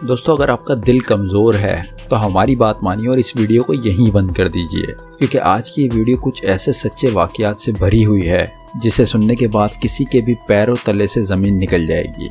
दोस्तों अगर आपका दिल कमज़ोर है तो हमारी बात मानिए और इस वीडियो को यहीं बंद कर दीजिए, क्योंकि आज की ये वीडियो कुछ ऐसे सच्चे वाक़यात से भरी हुई है जिसे सुनने के बाद किसी के भी पैरों तले से ज़मीन निकल जाएगी।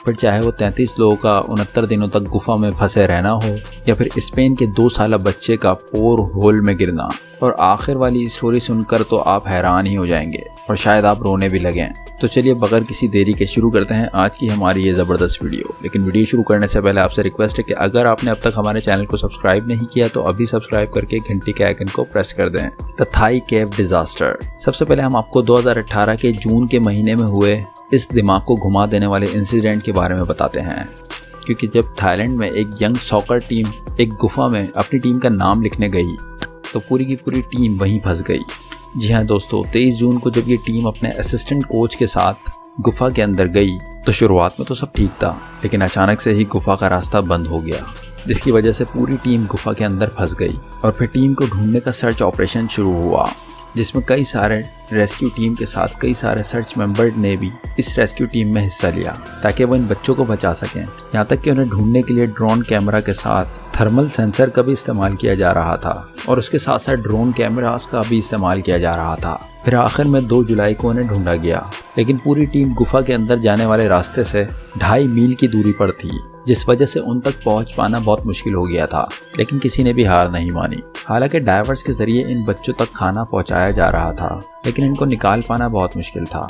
फिर चाहे वो 33 लोगों का 69 दिनों तक गुफा में फंसे रहना हो या फिर स्पेन के 2 साला बच्चे का पोर होल में गिरना। और आखिर वाली स्टोरी सुनकर तो आप हैरान ही हो जाएंगे और शायद आप रोने भी लगें। तो चलिए बगैर किसी देरी के शुरू करते हैं आज की हमारी ये ज़बरदस्त वीडियो। लेकिन वीडियो शुरू करने से पहले आपसे रिक्वेस्ट है कि अगर आपने अब तक हमारे चैनल को सब्सक्राइब नहीं किया तो अभी सब्सक्राइब करके घंटी के आइकन को प्रेस कर दें। The Thai cave disaster. सबसे पहले हम आपको 2018 के जून के महीने में हुए इस दिमाग को घुमा देने वाले इंसिडेंट के बारे में बताते हैं, क्योंकि जब थाईलैंड में एक यंग सॉकर टीम एक गुफा में अपनी टीम का नाम लिखने गई तो पूरी की पूरी टीम वहीं फंस गई। जी हाँ दोस्तों, 23 जून को जब ये टीम अपने असिस्टेंट कोच के साथ गुफा के अंदर गई तो शुरुआत में तो सब ठीक था, लेकिन अचानक से ही गुफा का रास्ता बंद हो गया, जिसकी वजह से पूरी टीम गुफा के अंदर फंस गई। और फिर टीम को ढूंढने का सर्च ऑपरेशन शुरू हुआ, जिसमें कई सारे रेस्क्यू टीम के साथ कई सारे सर्च मेंबर ने भी इस रेस्क्यू टीम में हिस्सा लिया ताकि वो इन बच्चों को बचा सकें। यहाँ तक कि उन्हें ढूंढने के लिए ड्रोन कैमरा के साथ थर्मल सेंसर का भी इस्तेमाल किया जा रहा था और उसके साथ साथ ड्रोन कैमरास का भी इस्तेमाल किया जा रहा था। फिर आखिर में 2 जुलाई को उन्हें ढूंढा गया, लेकिन पूरी टीम गुफा के अंदर जाने वाले रास्ते से 2.5 मील की दूरी पर थी, जिस वजह से उन तक पहुंच पाना बहुत मुश्किल हो गया था। लेकिन किसी ने भी हार नहीं मानी। हालांकि डाइवर्स के जरिए इन बच्चों तक खाना पहुंचाया जा रहा था, लेकिन इनको निकाल पाना बहुत मुश्किल था।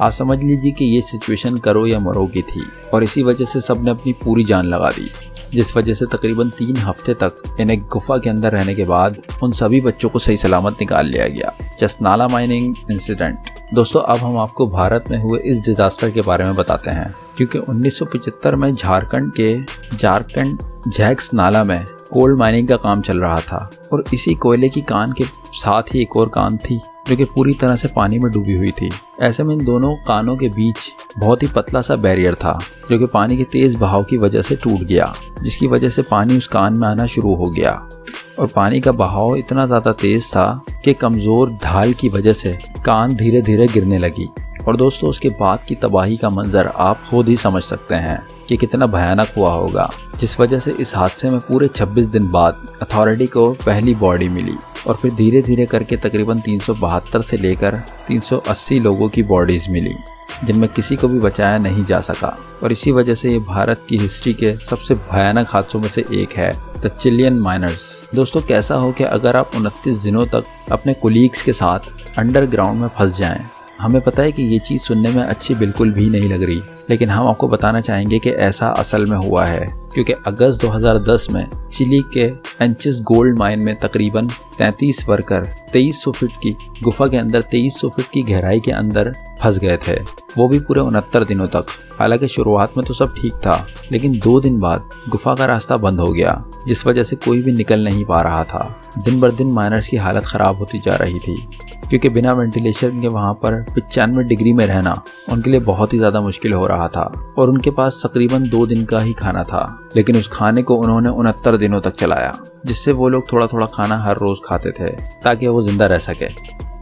आप समझ लीजिए कि ये सिचुएशन करो या मरो की थी और इसी वजह से सबने अपनी पूरी जान लगा दी, जिस वजह से तकरीबन 3 हफ्ते तक इन्हें गुफा के अंदर रहने के बाद उन सभी बच्चों को सही सलामत निकाल लिया गया। चेस्नाला माइनिंग इंसिडेंट। दोस्तों अब हम आपको भारत में हुए इस डिजास्टर के बारे में बताते हैं, क्योंकि 1975 में झारखंड झैक्स नाला में कोल माइनिंग का काम चल रहा था और इसी कोयले की कान के साथ ही एक और कान थी जो कि पूरी तरह से पानी में डूबी हुई थी। ऐसे में इन दोनों कानों के बीच बहुत ही पतला सा बैरियर था जो कि पानी के तेज बहाव की वजह से टूट गया, जिसकी वजह से पानी उस कान में आना शुरू हो गया और पानी का बहाव इतना ज़्यादा तेज था कि कमज़ोर ढाल की वजह से कान धीरे धीरे गिरने लगी। और दोस्तों उसके बाद की तबाही का मंजर आप खुद ही समझ सकते हैं कि कितना भयानक हुआ होगा, जिस वजह से इस हादसे में पूरे 26 दिन बाद अथॉरिटी को पहली बॉडी मिली और फिर धीरे धीरे करके तकरीबन 372 से लेकर 380 लोगों की बॉडीज़ मिली, जिनमें किसी को भी बचाया नहीं जा सका। और इसी वजह से ये भारत की हिस्ट्री के सबसे भयानक हादसों में से एक है, द चिलियन माइनर्स। दोस्तों कैसा हो कि अगर आप 29 दिनों तक अपने कोलीग्स के साथ अंडरग्राउंड में फंस जाएं। हमें पता है कि ये चीज़ सुनने में अच्छी बिल्कुल भी नहीं लग रही, लेकिन हम आपको बताना चाहेंगे कि ऐसा असल में हुआ है, क्योंकि अगस्त 2010 में चिली के एंचिस गोल्ड माइन में तकरीबन 33 वर्कर 2300 फीट की गुफा के अंदर 2300 फीट की गहराई के अंदर फंस गए थे, वो भी पूरे 69 दिनों तक। हालांकि शुरुआत में तो सब ठीक था, लेकिन 2 दिन बाद गुफा का रास्ता बंद हो गया, जिस वजह से कोई भी निकल नहीं पा रहा था। दिन बर दिन माइनर्स की हालत ख़राब होती जा रही थी, क्योंकि बिना वेंटिलेशन के वहाँ पर 95 डिग्री में रहना उनके लिए बहुत ही ज़्यादा मुश्किल हो रहा था और उनके पास तकरीबन 2 दिन का ही खाना था, लेकिन उस खाने को उन्होंने 69 दिनों तक चलाया, जिससे वो लोग थोड़ा थोड़ा खाना हर रोज़ खाते थे ताकि वो जिंदा रह सके।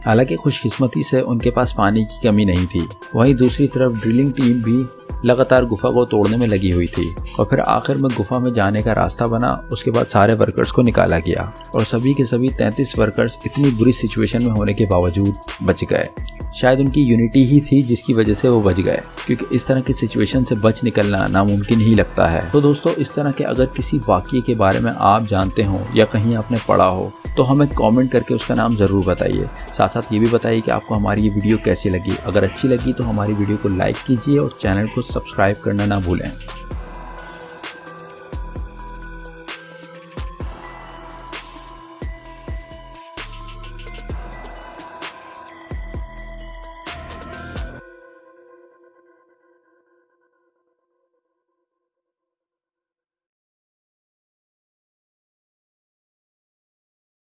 हालांकि खुशकिस्मती से उनके पास पानी की कमी नहीं थी। वहीं दूसरी तरफ ड्रिलिंग टीम भी लगातार गुफा को तोड़ने में लगी हुई थी और फिर आखिर में गुफा में जाने का रास्ता बना। उसके बाद सारे वर्कर्स को निकाला गया और सभी के सभी 33 वर्कर्स इतनी बुरी सिचुएशन में होने के बावजूद बच गए। शायद उनकी यूनिटी ही थी जिसकी वजह से वो बच गए, क्योंकि इस तरह की सिचुएशन से बच निकलना नामुमकिन ही लगता है। तो दोस्तों इस तरह के अगर किसी वाक़ये के बारे में आप जानते हो या कहीं आपने पढ़ा हो तो हमें कमेंट करके उसका नाम ज़रूर बताइए। साथ साथ ये भी बताइए कि आपको हमारी ये वीडियो कैसी लगी। अगर अच्छी लगी तो हमारी वीडियो को लाइक कीजिए और चैनल को सब्सक्राइब करना ना भूलें।